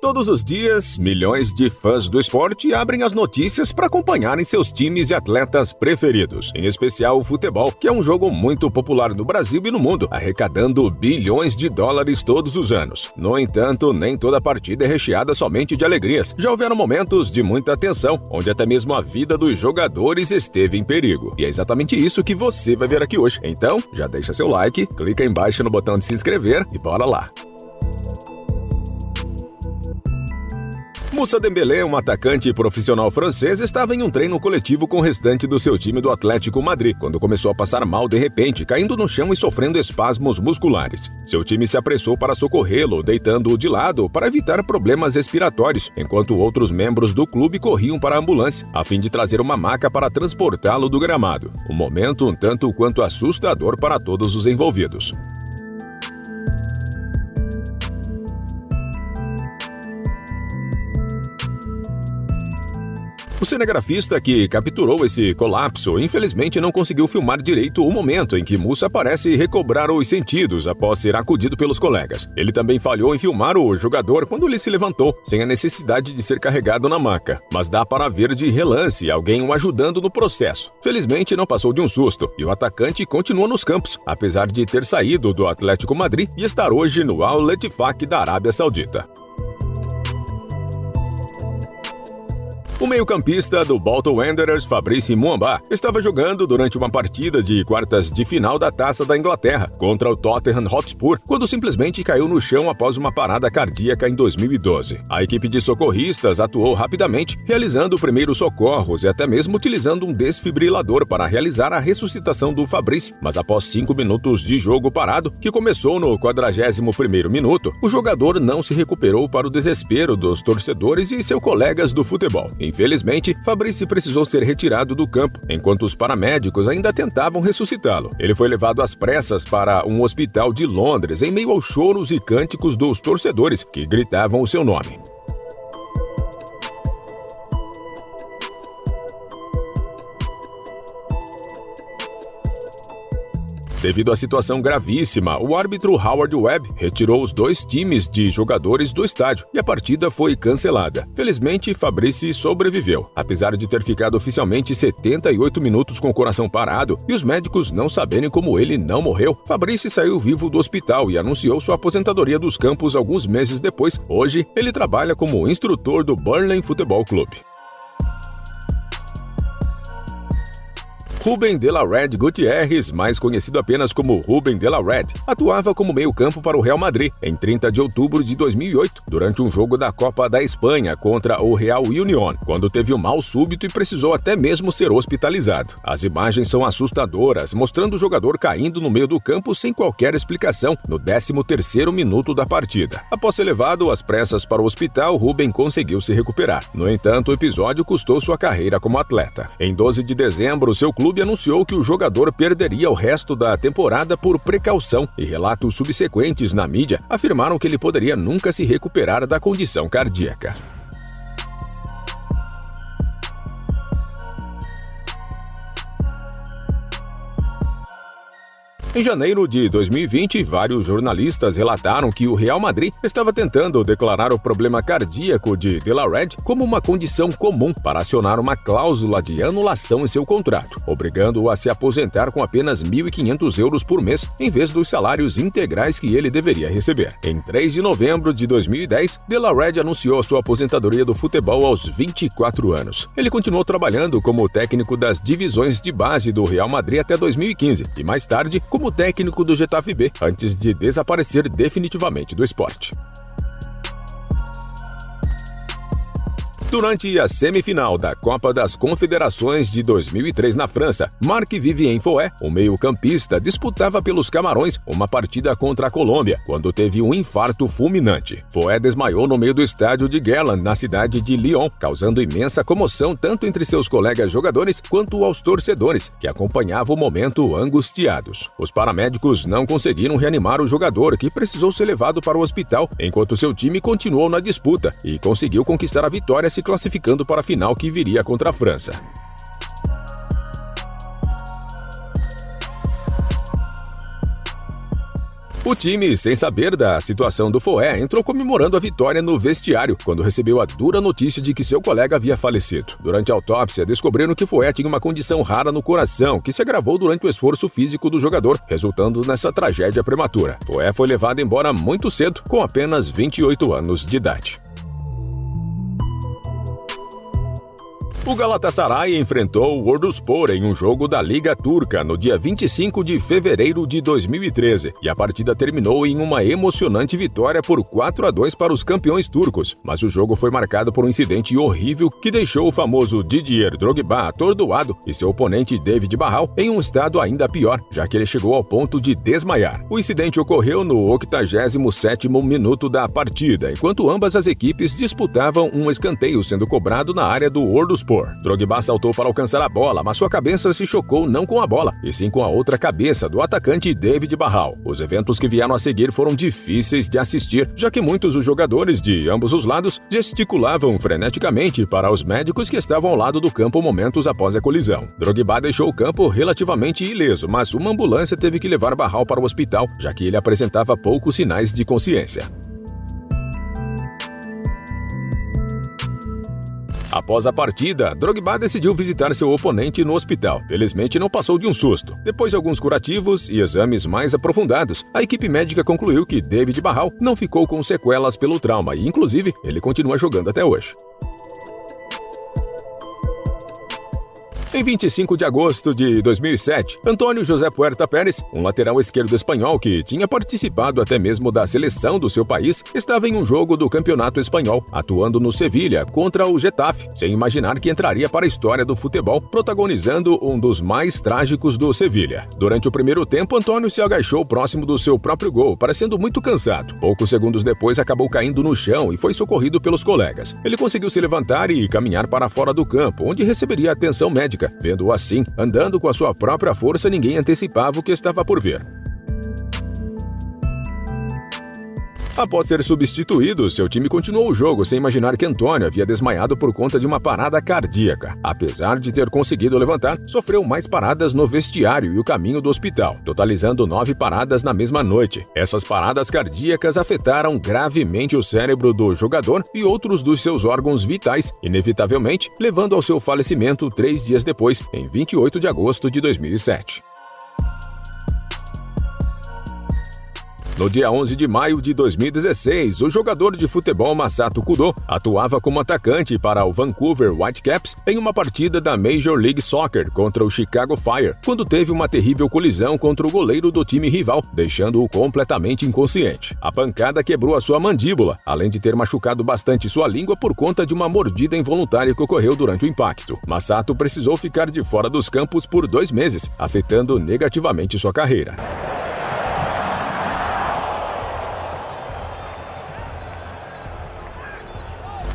Todos os dias, milhões de fãs do esporte abrem as notícias para acompanharem seus times e atletas preferidos, em especial o futebol, que é um jogo muito popular no Brasil e no mundo, arrecadando bilhões de dólares todos os anos. No entanto, nem toda partida é recheada somente de alegrias. Já houveram momentos de muita tensão, onde até mesmo a vida dos jogadores esteve em perigo. E é exatamente isso que você vai ver aqui hoje. Então, já deixa seu like, clica embaixo no botão de se inscrever e bora lá! Moussa Dembélé, um atacante profissional francês, estava em um treino coletivo com o restante do seu time do Atlético Madrid, quando começou a passar mal de repente, caindo no chão e sofrendo espasmos musculares. Seu time se apressou para socorrê-lo, deitando-o de lado para evitar problemas respiratórios, enquanto outros membros do clube corriam para a ambulância, a fim de trazer uma maca para transportá-lo do gramado. Um momento um tanto quanto assustador para todos os envolvidos. O cinegrafista que capturou esse colapso, infelizmente não conseguiu filmar direito o momento em que Moussa parece recobrar os sentidos após ser acudido pelos colegas. Ele também falhou em filmar o jogador quando ele se levantou, sem a necessidade de ser carregado na maca. Mas dá para ver de relance alguém o ajudando no processo. Felizmente não passou de um susto, e o atacante continua nos campos, apesar de ter saído do Atlético Madrid e estar hoje no Al-Ettifaq da Arábia Saudita. O meio-campista do Bolton Wanderers, Fabrice Muamba, estava jogando durante uma partida de quartas de final da Taça da Inglaterra contra o Tottenham Hotspur, quando simplesmente caiu no chão após uma parada cardíaca em 2012. A equipe de socorristas atuou rapidamente, realizando primeiros socorros e até mesmo utilizando um desfibrilador para realizar a ressuscitação do Fabrice, mas após 5 minutos de jogo parado, que começou no 41º minuto, o jogador não se recuperou, para o desespero dos torcedores e seus colegas do futebol. Infelizmente, Fabrice precisou ser retirado do campo, enquanto os paramédicos ainda tentavam ressuscitá-lo. Ele foi levado às pressas para um hospital de Londres, em meio aos choros e cânticos dos torcedores que gritavam o seu nome. Devido à situação gravíssima, o árbitro Howard Webb retirou os 2 times de jogadores do estádio e a partida foi cancelada. Felizmente, Fabrice sobreviveu. Apesar de ter ficado oficialmente 78 minutos com o coração parado e os médicos não saberem como ele não morreu, Fabrice saiu vivo do hospital e anunciou sua aposentadoria dos campos alguns meses depois. Hoje, ele trabalha como instrutor do Burnley Futebol Clube. Rubén de la Red Gutiérrez, mais conhecido apenas como Rubén de la Red, atuava como meio-campo para o Real Madrid em 30 de outubro de 2008, durante um jogo da Copa da Espanha contra o Real Unión, quando teve um mal súbito e precisou até mesmo ser hospitalizado. As imagens são assustadoras, mostrando o jogador caindo no meio do campo sem qualquer explicação, no 13º minuto da partida. Após ser levado às pressas para o hospital, Rubén conseguiu se recuperar. No entanto, o episódio custou sua carreira como atleta. Em 12 de dezembro, seu clube anunciou que o jogador perderia o resto da temporada por precaução, e relatos subsequentes na mídia afirmaram que ele poderia nunca se recuperar da condição cardíaca. Em janeiro de 2020, vários jornalistas relataram que o Real Madrid estava tentando declarar o problema cardíaco de la Red como uma condição comum para acionar uma cláusula de anulação em seu contrato, obrigando-o a se aposentar com apenas 1.500 euros por mês, em vez dos salários integrais que ele deveria receber. Em 3 de novembro de 2010, la Red anunciou sua aposentadoria do futebol aos 24 anos. Ele continuou trabalhando como técnico das divisões de base do Real Madrid até 2015 e mais tarde como técnico do Getafe B, antes de desaparecer definitivamente do esporte. Durante a semifinal da Copa das Confederações de 2003 na França, Marc-Vivien Foé, o meio-campista, disputava pelos Camarões uma partida contra a Colômbia, quando teve um infarto fulminante. Foé desmaiou no meio do estádio de Guerlain, na cidade de Lyon, causando imensa comoção tanto entre seus colegas jogadores quanto aos torcedores, que acompanhavam o momento angustiados. Os paramédicos não conseguiram reanimar o jogador, que precisou ser levado para o hospital, enquanto seu time continuou na disputa e conseguiu conquistar a vitória, se classificando para a final que viria contra a França. O time, sem saber da situação do Foé, entrou comemorando a vitória no vestiário, quando recebeu a dura notícia de que seu colega havia falecido. Durante a autópsia, descobriram que Foé tinha uma condição rara no coração, que se agravou durante o esforço físico do jogador, resultando nessa tragédia prematura. Foé foi levado embora muito cedo, com apenas 28 anos de idade. O Galatasaray enfrentou o Orduspor em um jogo da Liga Turca no dia 25 de fevereiro de 2013 e a partida terminou em uma emocionante vitória por 4-2 para os campeões turcos, mas o jogo foi marcado por um incidente horrível que deixou o famoso Didier Drogba atordoado e seu oponente David Barral em um estado ainda pior, já que ele chegou ao ponto de desmaiar. O incidente ocorreu no 87º minuto da partida, enquanto ambas as equipes disputavam um escanteio sendo cobrado na área do Orduspor. Drogba saltou para alcançar a bola, mas sua cabeça se chocou não com a bola, e sim com a outra cabeça do atacante David Barral. Os eventos que vieram a seguir foram difíceis de assistir, já que muitos dos jogadores de ambos os lados gesticulavam freneticamente para os médicos que estavam ao lado do campo momentos após a colisão. Drogba deixou o campo relativamente ileso, mas uma ambulância teve que levar Barral para o hospital, já que ele apresentava poucos sinais de consciência. Após a partida, Drogba decidiu visitar seu oponente no hospital. Felizmente não passou de um susto. Depois de alguns curativos e exames mais aprofundados, a equipe médica concluiu que David Barral não ficou com sequelas pelo trauma e, inclusive, ele continua jogando até hoje. Em 25 de agosto de 2007, Antônio José Puerta Pérez, um lateral esquerdo espanhol que tinha participado até mesmo da seleção do seu país, estava em um jogo do Campeonato Espanhol, atuando no Sevilha contra o Getafe, sem imaginar que entraria para a história do futebol, protagonizando um dos mais trágicos do Sevilha. Durante o primeiro tempo, Antônio se agachou próximo do seu próprio gol, parecendo muito cansado. Poucos segundos depois, acabou caindo no chão e foi socorrido pelos colegas. Ele conseguiu se levantar e caminhar para fora do campo, onde receberia atenção médica. Vendo-o assim, andando com a sua própria força, ninguém antecipava o que estava por vir. Após ser substituído, seu time continuou o jogo sem imaginar que Antônio havia desmaiado por conta de uma parada cardíaca. Apesar de ter conseguido levantar, sofreu mais paradas no vestiário e o caminho do hospital, totalizando 9 paradas na mesma noite. Essas paradas cardíacas afetaram gravemente o cérebro do jogador e outros dos seus órgãos vitais, inevitavelmente levando ao seu falecimento 3 dias depois, em 28 de agosto de 2007. No dia 11 de maio de 2016, o jogador de futebol Masato Kudo atuava como atacante para o Vancouver Whitecaps em uma partida da Major League Soccer contra o Chicago Fire, quando teve uma terrível colisão contra o goleiro do time rival, deixando-o completamente inconsciente. A pancada quebrou a sua mandíbula, além de ter machucado bastante sua língua por conta de uma mordida involuntária que ocorreu durante o impacto. Masato precisou ficar de fora dos campos por 2 meses, afetando negativamente sua carreira.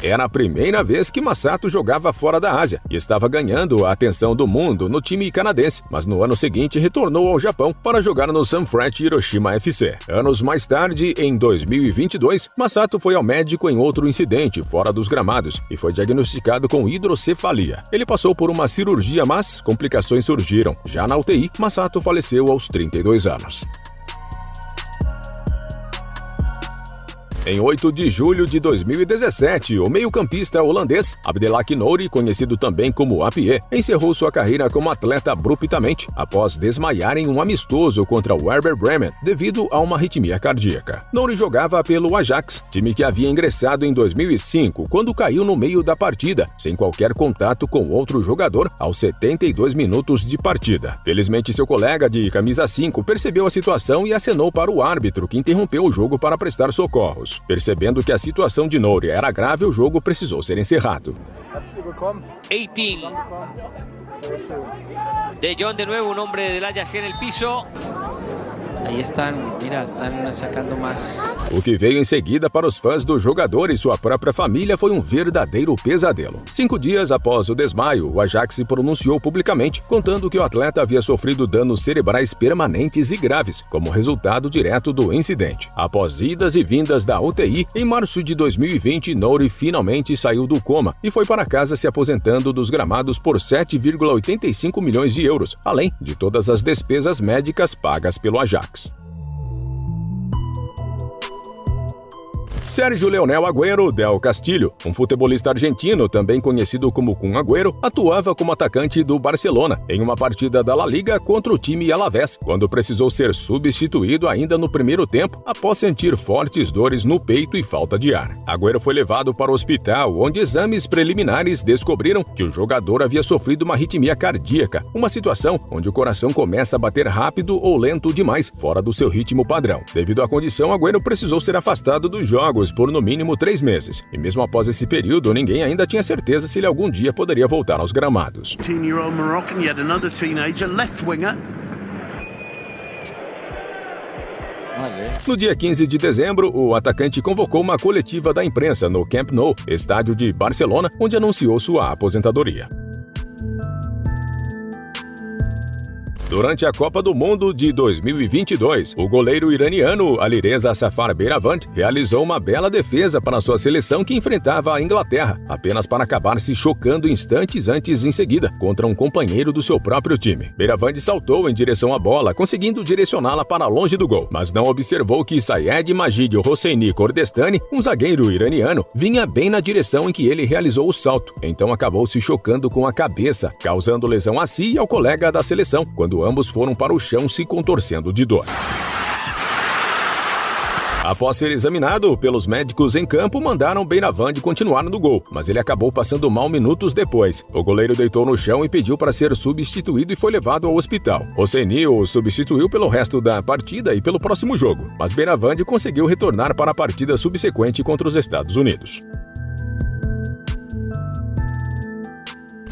Era a primeira vez que Masato jogava fora da Ásia e estava ganhando a atenção do mundo no time canadense, mas no ano seguinte retornou ao Japão para jogar no Sanfrecce Hiroshima FC. Anos mais tarde, em 2022, Masato foi ao médico em outro incidente fora dos gramados e foi diagnosticado com hidrocefalia. Ele passou por uma cirurgia, mas complicações surgiram. Já na UTI, Masato faleceu aos 32 anos. Em 8 de julho de 2017, o meio-campista holandês Abdelhak Nouri, conhecido também como Appié, encerrou sua carreira como atleta abruptamente após desmaiar em um amistoso contra o Werder Bremen devido a uma arritmia cardíaca. Nouri jogava pelo Ajax, time que havia ingressado em 2005, quando caiu no meio da partida, sem qualquer contato com outro jogador, aos 72 minutos de partida. Felizmente, seu colega de camisa 5 percebeu a situação e acenou para o árbitro, que interrompeu o jogo para prestar socorros. Percebendo que a situação de Nouri era grave, o jogo precisou ser encerrado. 18. De Jong de nuevo, un hombre del Ajax en el piso. Ahí están, mira, están sacando más. O que veio em seguida para os fãs do jogador e sua própria família foi um verdadeiro pesadelo. 5 dias após o desmaio, o Ajax se pronunciou publicamente, contando que o atleta havia sofrido danos cerebrais permanentes e graves, como resultado direto do incidente. Após idas e vindas da UTI, em março de 2020, Nouri finalmente saiu do coma e foi para casa se aposentando dos gramados por 7,85 milhões de euros, além de todas as despesas médicas pagas pelo Ajax. Sérgio Leonel Agüero del Castillo, um futebolista argentino também conhecido como Kun Agüero, atuava como atacante do Barcelona em uma partida da La Liga contra o time Alavés, quando precisou ser substituído ainda no primeiro tempo após sentir fortes dores no peito e falta de ar. Agüero foi levado para o hospital, onde exames preliminares descobriram que o jogador havia sofrido uma arritmia cardíaca, uma situação onde o coração começa a bater rápido ou lento demais, fora do seu ritmo padrão. Devido à condição, Agüero precisou ser afastado dos jogos por no mínimo 3 meses. E mesmo após esse período, ninguém ainda tinha certeza se ele algum dia poderia voltar aos gramados. No dia 15 de dezembro, o atacante convocou uma coletiva da imprensa no Camp Nou, estádio de Barcelona, onde anunciou sua aposentadoria. Durante a Copa do Mundo de 2022, o goleiro iraniano Alireza Safar Beiravand realizou uma bela defesa para sua seleção que enfrentava a Inglaterra, apenas para acabar se chocando instantes antes em seguida contra um companheiro do seu próprio time. Beiravand saltou em direção à bola, conseguindo direcioná-la para longe do gol, mas não observou que Sayed Majid Hosseini Kordestani, um zagueiro iraniano, vinha bem na direção em que ele realizou o salto, então acabou se chocando com a cabeça, causando lesão a si e ao colega da seleção, quando ambos foram para o chão se contorcendo de dor. Após ser examinado pelos médicos em campo, mandaram Beiravand continuar no gol, mas ele acabou passando mal minutos depois. O goleiro deitou no chão e pediu para ser substituído e foi levado ao hospital. Hosseini o substituiu pelo resto da partida e pelo próximo jogo, mas Beiravand conseguiu retornar para a partida subsequente contra os Estados Unidos.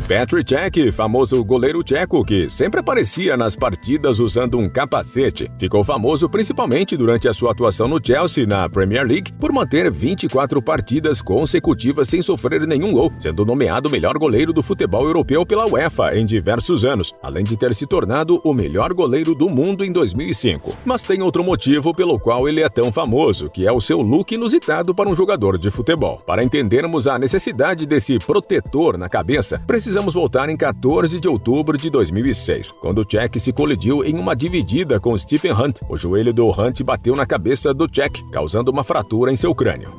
Petr Cech, famoso goleiro tcheco que sempre aparecia nas partidas usando um capacete, ficou famoso principalmente durante a sua atuação no Chelsea na Premier League por manter 24 partidas consecutivas sem sofrer nenhum gol, sendo nomeado o melhor goleiro do futebol europeu pela UEFA em diversos anos, além de ter se tornado o melhor goleiro do mundo em 2005. Mas tem outro motivo pelo qual ele é tão famoso, que é o seu look inusitado para um jogador de futebol. Para entendermos a necessidade desse protetor na cabeça, precisamos voltar em 14 de outubro de 2006, quando Cech se colidiu em uma dividida com Stephen Hunt. O joelho do Hunt bateu na cabeça do Cech, causando uma fratura em seu crânio.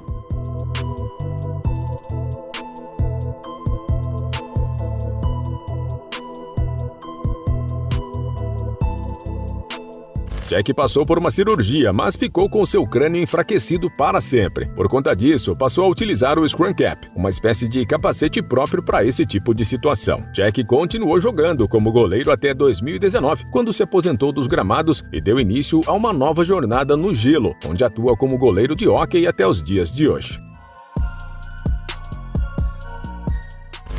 Cech passou por uma cirurgia, mas ficou com seu crânio enfraquecido para sempre. Por conta disso, passou a utilizar o Scrum Cap, uma espécie de capacete próprio para esse tipo de situação. Cech continuou jogando como goleiro até 2019, quando se aposentou dos gramados e deu início a uma nova jornada no gelo, onde atua como goleiro de hóquei até os dias de hoje.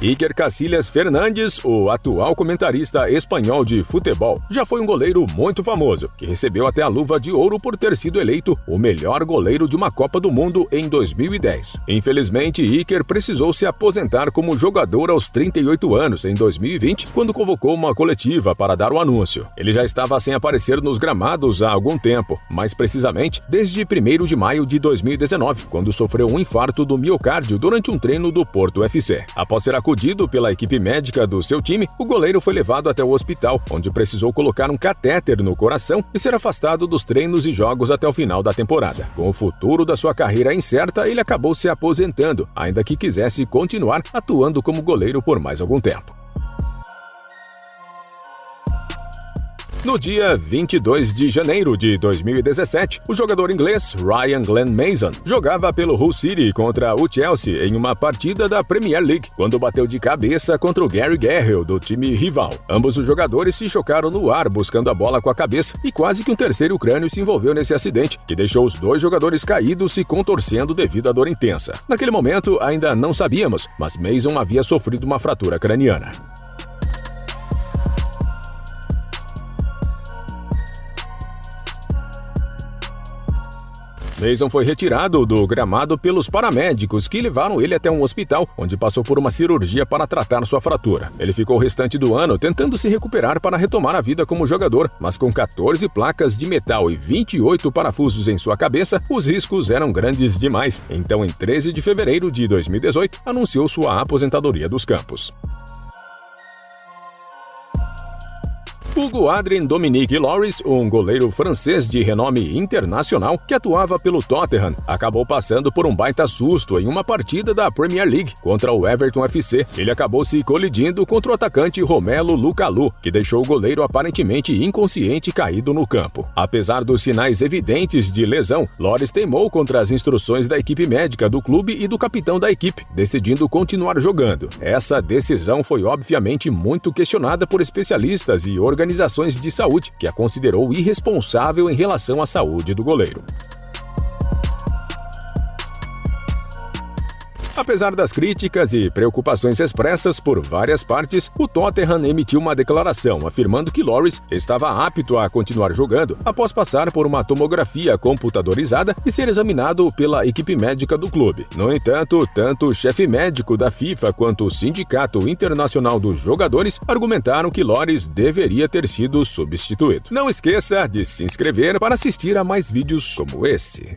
Iker Casillas Fernandes, o atual comentarista espanhol de futebol, já foi um goleiro muito famoso, que recebeu até a luva de ouro por ter sido eleito o melhor goleiro de uma Copa do Mundo em 2010. Infelizmente, Iker precisou se aposentar como jogador aos 38 anos em 2020, quando convocou uma coletiva para dar o anúncio. Ele já estava sem aparecer nos gramados há algum tempo, mais precisamente desde 1º de maio de 2019, quando sofreu um infarto do miocárdio durante um treino do Porto FC. Após ser acudido pela equipe médica do seu time, o goleiro foi levado até o hospital, onde precisou colocar um catéter no coração e ser afastado dos treinos e jogos até o final da temporada. Com o futuro da sua carreira incerta, ele acabou se aposentando, ainda que quisesse continuar atuando como goleiro por mais algum tempo. No dia 22 de janeiro de 2017, o jogador inglês Ryan Glenn Mason jogava pelo Hull City contra o Chelsea em uma partida da Premier League, quando bateu de cabeça contra o Gary Cahill do time rival. Ambos os jogadores se chocaram no ar buscando a bola com a cabeça e quase que um terceiro crânio se envolveu nesse acidente, que deixou os dois jogadores caídos se contorcendo devido à dor intensa. Naquele momento ainda não sabíamos, mas Mason havia sofrido uma fratura craniana. Mason foi retirado do gramado pelos paramédicos que levaram ele até um hospital, onde passou por uma cirurgia para tratar sua fratura. Ele ficou o restante do ano tentando se recuperar para retomar a vida como jogador, mas com 14 placas de metal e 28 parafusos em sua cabeça, os riscos eram grandes demais. Então, em 13 de fevereiro de 2018, anunciou sua aposentadoria dos campos. Hugo Adrien Dominique Loris, um goleiro francês de renome internacional que atuava pelo Tottenham, acabou passando por um baita susto em uma partida da Premier League contra o Everton FC. Ele acabou se colidindo contra o atacante Romelu Lukaku, que deixou o goleiro aparentemente inconsciente caído no campo. Apesar dos sinais evidentes de lesão, Loris teimou contra as instruções da equipe médica do clube e do capitão da equipe, decidindo continuar jogando. Essa decisão foi obviamente muito questionada por especialistas e organizações de saúde, que a considerou irresponsável em relação à saúde do goleiro. Apesar das críticas e preocupações expressas por várias partes, o Tottenham emitiu uma declaração afirmando que Loris estava apto a continuar jogando após passar por uma tomografia computadorizada e ser examinado pela equipe médica do clube. No entanto, tanto o chefe médico da FIFA quanto o Sindicato Internacional dos Jogadores argumentaram que Loris deveria ter sido substituído. Não esqueça de se inscrever para assistir a mais vídeos como esse.